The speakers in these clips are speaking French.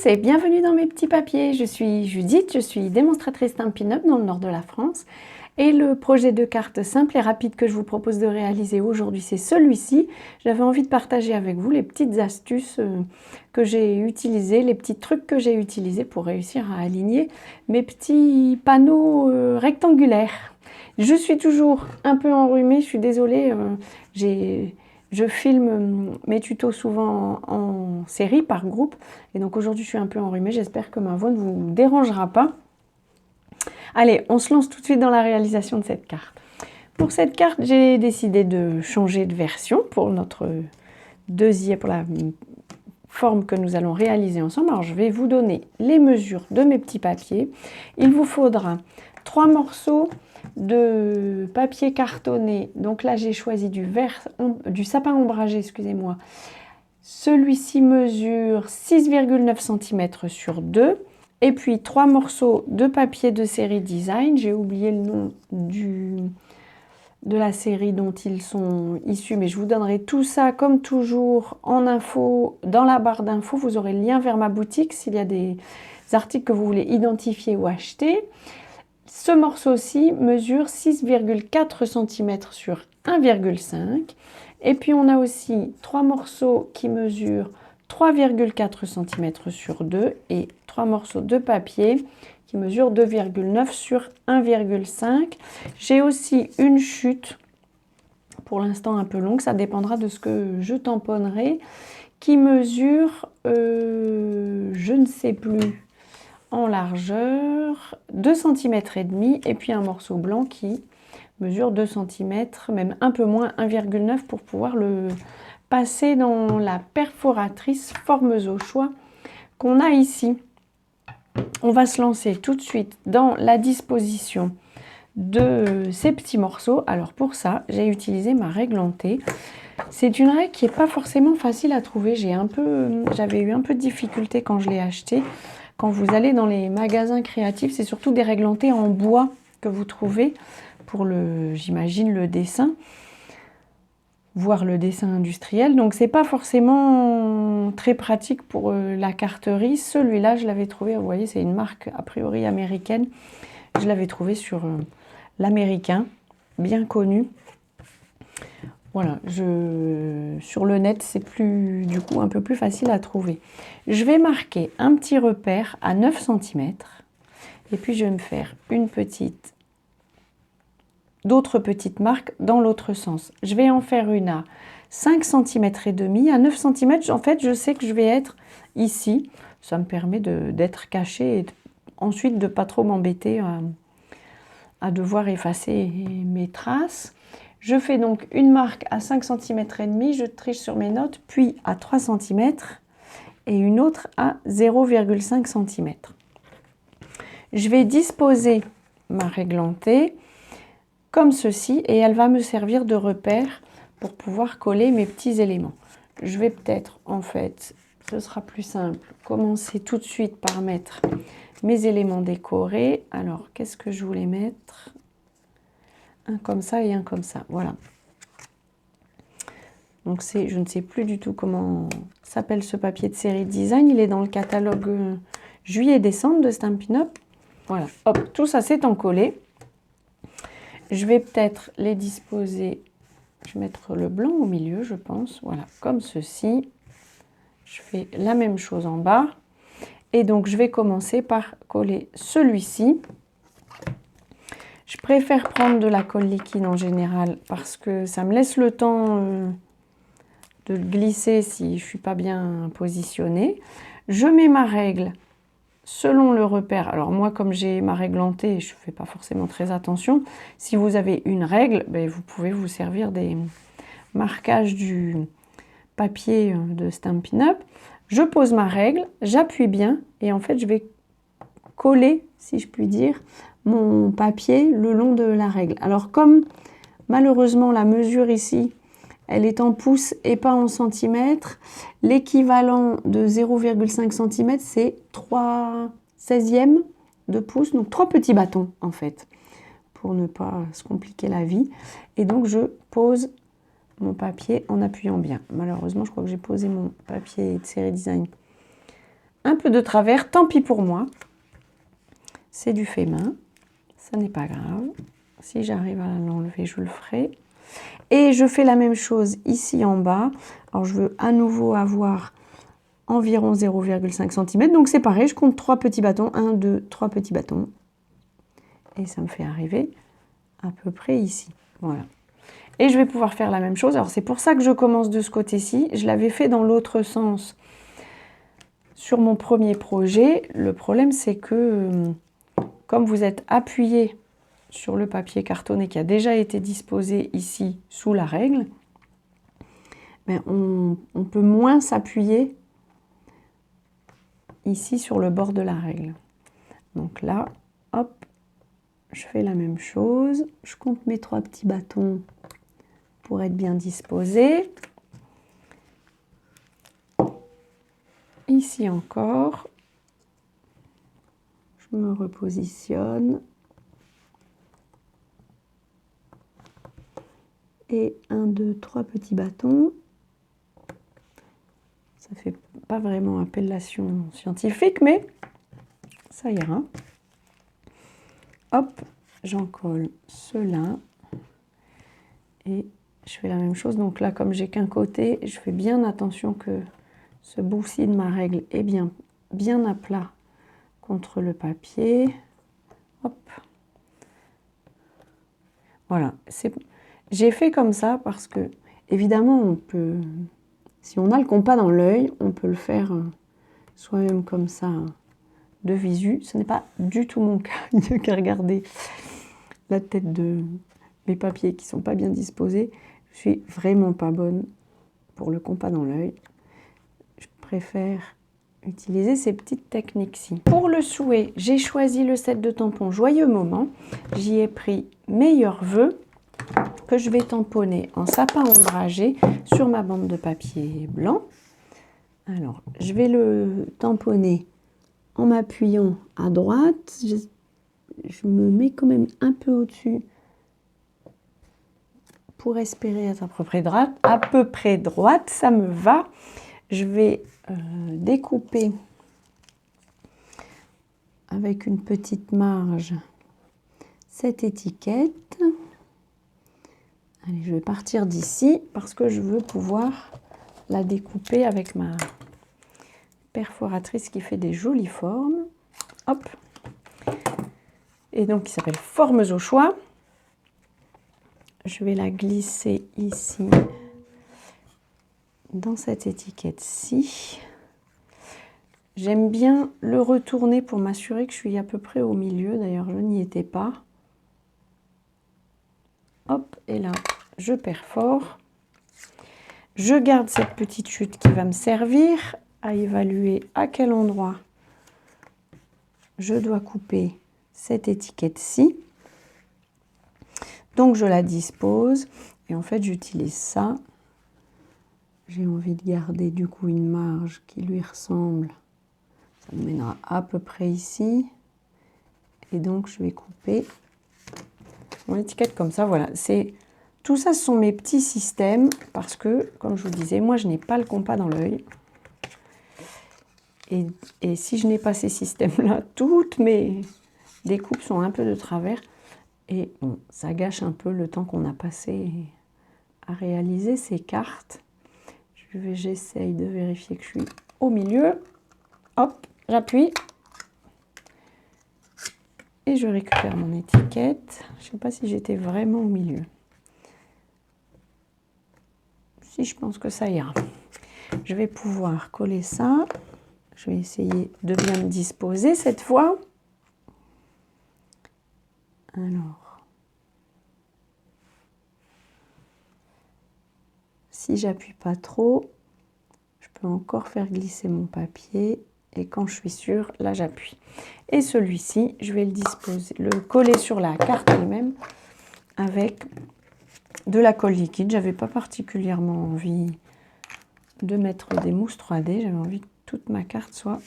tous et bienvenue dans mes petits papiers. Je suis Judith, je suis démonstratrice Stampin' Up dans le nord de la France. Et le projet de carte simple et rapide que je vous propose de réaliser aujourd'hui, c'est celui-ci. J'avais envie de partager avec vous les petites astuces que j'ai utilisées, les petits trucs que j'ai utilisés pour réussir à aligner mes petits panneaux rectangulaires. Je suis toujours un peu enrhumée, je suis désolée, je filme mes tutos souvent en série, par groupe. Et donc aujourd'hui, je suis un peu enrhumée. J'espère que ma voix ne vous dérangera pas. Allez, on se lance tout de suite dans la réalisation de cette carte. Pour cette carte, j'ai décidé de changer de version pour notre deuxième, pour la forme que nous allons réaliser ensemble. Alors, je vais vous donner les mesures de mes petits papiers. Il vous faudra 3 morceaux de papier cartonné. Donc là, j'ai choisi du sapin ombragé, excusez-moi. Celui-ci mesure 6,9 cm sur 2. Et puis 3 morceaux de papier de série Design. J'ai oublié le nom de la série dont ils sont issus, mais je vous donnerai tout ça comme toujours en info, dans la barre d'infos. Vous aurez le lien vers ma boutique s'il y a des articles que vous voulez identifier ou acheter. Ce morceau-ci mesure 6,4 cm sur 1,5. Et puis on a aussi 3 morceaux qui mesurent 3,4 cm sur 2 et 3 morceaux de papier qui mesurent 2,9 sur 1,5. J'ai aussi une chute, pour l'instant un peu longue, ça dépendra de ce que je tamponnerai, qui mesure, je ne sais plus, en largeur, 2,5 cm et puis un morceau blanc qui mesure 2 cm, même un peu moins, 1,9 pour pouvoir le passer dans la perforatrice formeuse au choix qu'on a ici. On va se lancer tout de suite dans la disposition de ces petits morceaux. Alors pour ça, j'ai utilisé ma règle en T. C'est une règle qui n'est pas forcément facile à trouver. J'avais eu un peu de difficulté quand je l'ai achetée. Quand vous allez dans les magasins créatifs, c'est surtout des règles en T en bois que vous trouvez pour j'imagine, le dessin, voire le dessin industriel. Donc c'est pas forcément très pratique pour la carterie. Celui-là, je l'avais trouvé, vous voyez, c'est une marque a priori américaine. Je l'avais trouvé sur l'américain, bien connu. Voilà, sur le net, c'est du coup un peu plus facile à trouver. Je vais marquer un petit repère à 9 cm. Et puis je vais me faire d'autres petites marques dans l'autre sens. Je vais en faire une à 5 cm et demi. À 9 cm, en fait, je sais que je vais être ici. Ça me permet d'être cachée et ensuite de ne pas trop m'embêter à devoir effacer mes traces. Je fais donc une marque à 5 cm et demi, je triche sur mes notes, puis à 3 cm et une autre à 0,5 cm. Je vais disposer ma règle en T comme ceci et elle va me servir de repère pour pouvoir coller mes petits éléments. Je vais peut-être, en fait, ce sera plus simple, commencer tout de suite par mettre mes éléments décorés. Alors, qu'est-ce que je voulais mettre? Un comme ça et un comme ça, voilà. Donc je ne sais plus du tout comment s'appelle ce papier de série Design. Il est dans le catalogue juillet-décembre de Stampin' Up. Voilà, hop, tout ça c'est encollé. Je vais peut-être les disposer, je vais mettre le blanc au milieu, je pense, voilà, comme ceci. Je fais la même chose en bas. Et donc, je vais commencer par coller celui-ci. Je préfère prendre de la colle liquide en général parce que ça me laisse le temps de le glisser si je ne suis pas bien positionnée. Je mets ma règle selon le repère. Alors moi, comme j'ai ma règle en T, je ne fais pas forcément très attention. Si vous avez une règle, ben, vous pouvez vous servir des marquages du papier de Stampin' Up. Je pose ma règle, j'appuie bien et en fait, je vais coller, si je puis dire, mon papier le long de la règle. Alors comme malheureusement la mesure ici, elle est en pouces et pas en centimètres, l'équivalent de 0,5 cm, c'est 3/16e de pouce, donc 3 petits bâtons en fait, pour ne pas se compliquer la vie. Et donc je pose mon papier en appuyant bien. Malheureusement, je crois que j'ai posé mon papier de série Design un peu de travers, tant pis pour moi. C'est du fait main, ça n'est pas grave. Si j'arrive à l'enlever, je le ferai. Et je fais la même chose ici en bas. Alors je veux à nouveau avoir environ 0,5 cm. Donc c'est pareil, je compte 3 petits bâtons. 1, 2, 3 petits bâtons. Et ça me fait arriver à peu près ici. Voilà. Et je vais pouvoir faire la même chose. Alors c'est pour ça que je commence de ce côté-ci. Je l'avais fait dans l'autre sens sur mon premier projet. Le problème c'est que comme vous êtes appuyé sur le papier cartonné qui a déjà été disposé ici sous la règle, ben on peut moins s'appuyer ici sur le bord de la règle. Donc là, hop, je fais la même chose. Je compte mes 3 petits bâtons pour être bien disposés. Ici encore, je me repositionne. Et 1, 2, 3 petits bâtons. Ça ne fait pas vraiment appellation scientifique, mais ça ira. Hop, j'en colle ceux-là. Et je fais la même chose. Donc là, comme j'ai qu'un côté, je fais bien attention que ce bout-ci de ma règle est bien à plat contre le papier. Hop. Voilà. J'ai fait comme ça parce que, évidemment, on peut, si on a le compas dans l'œil, on peut le faire soi-même comme ça, de visu. Ce n'est pas du tout mon cas. Il n'y a qu'à regarder la tête de mes papiers qui ne sont pas bien disposés. Je suis vraiment pas bonne pour le compas dans l'œil. Je préfère utiliser ces petites techniques-ci. Pour le souhait, j'ai choisi le set de tampons Joyeux Moment. J'y ai pris Meilleurs Vœux, que je vais tamponner en sapin ombragé sur ma bande de papier blanc. Alors, je vais le tamponner en m'appuyant à droite. Je me mets quand même un peu au-dessus pour espérer être à peu près droite. Ça me va. Je vais découper avec une petite marge cette étiquette. Allez, je vais partir d'ici parce que je veux pouvoir la découper avec ma perforatrice qui fait des jolies formes. Hop. Et donc, qui s'appelle Formes au choix. Je vais la glisser ici, dans cette étiquette-ci. J'aime bien le retourner pour m'assurer que je suis à peu près au milieu. D'ailleurs, je n'y étais pas. Hop, et là, je perfore. Je garde cette petite chute qui va me servir à évaluer à quel endroit je dois couper cette étiquette-ci. Donc, je la dispose. Et en fait, j'utilise ça. J'ai envie de garder du coup une marge qui lui ressemble. Ça me mènera à peu près ici. Et donc, je vais couper mon étiquette comme ça. Voilà, tout ça, ce sont mes petits systèmes parce que, comme je vous disais, moi, je n'ai pas le compas dans l'œil. Et si je n'ai pas ces systèmes-là, toutes mes découpes sont un peu de travers. Et bon, ça gâche un peu le temps qu'on a passé à réaliser ces cartes. J'essaye de vérifier que je suis au milieu. Hop, j'appuie. Et je récupère mon étiquette. Je ne sais pas si j'étais vraiment au milieu. Si, je pense que ça ira. Je vais pouvoir coller ça. Je vais essayer de bien me disposer cette fois. Alors, si j'appuie pas trop, je peux encore faire glisser mon papier. Et quand je suis sûre, là j'appuie. Et celui-ci, je vais le coller sur la carte elle-même avec de la colle liquide. J'avais pas particulièrement envie de mettre des mousses 3D. J'avais envie que toute ma carte soit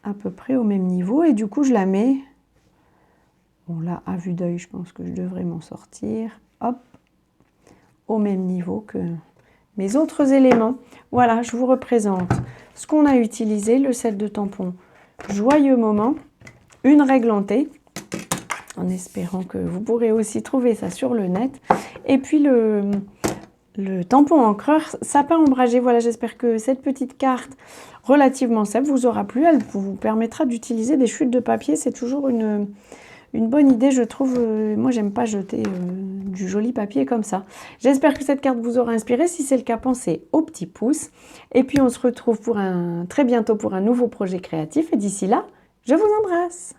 à peu près au même niveau. Et du coup, je la mets. Bon, là, à vue d'œil, je pense que je devrais m'en sortir. Hop, au même niveau que mes autres éléments. Voilà, je vous représente ce qu'on a utilisé, le set de tampons Joyeux Moment, une règle en T, en espérant que vous pourrez aussi trouver ça sur le net, et puis le tampon encreur sapin ombragé. Voilà, j'espère que cette petite carte relativement simple vous aura plu. Elle vous permettra d'utiliser des chutes de papier. C'est toujours une bonne idée, je trouve. Moi, j'aime pas jeter du joli papier comme ça. J'espère que cette carte vous aura inspiré. Si c'est le cas, pensez au petit pouce. Et puis, on se retrouve très bientôt pour un nouveau projet créatif. Et d'ici là, je vous embrasse.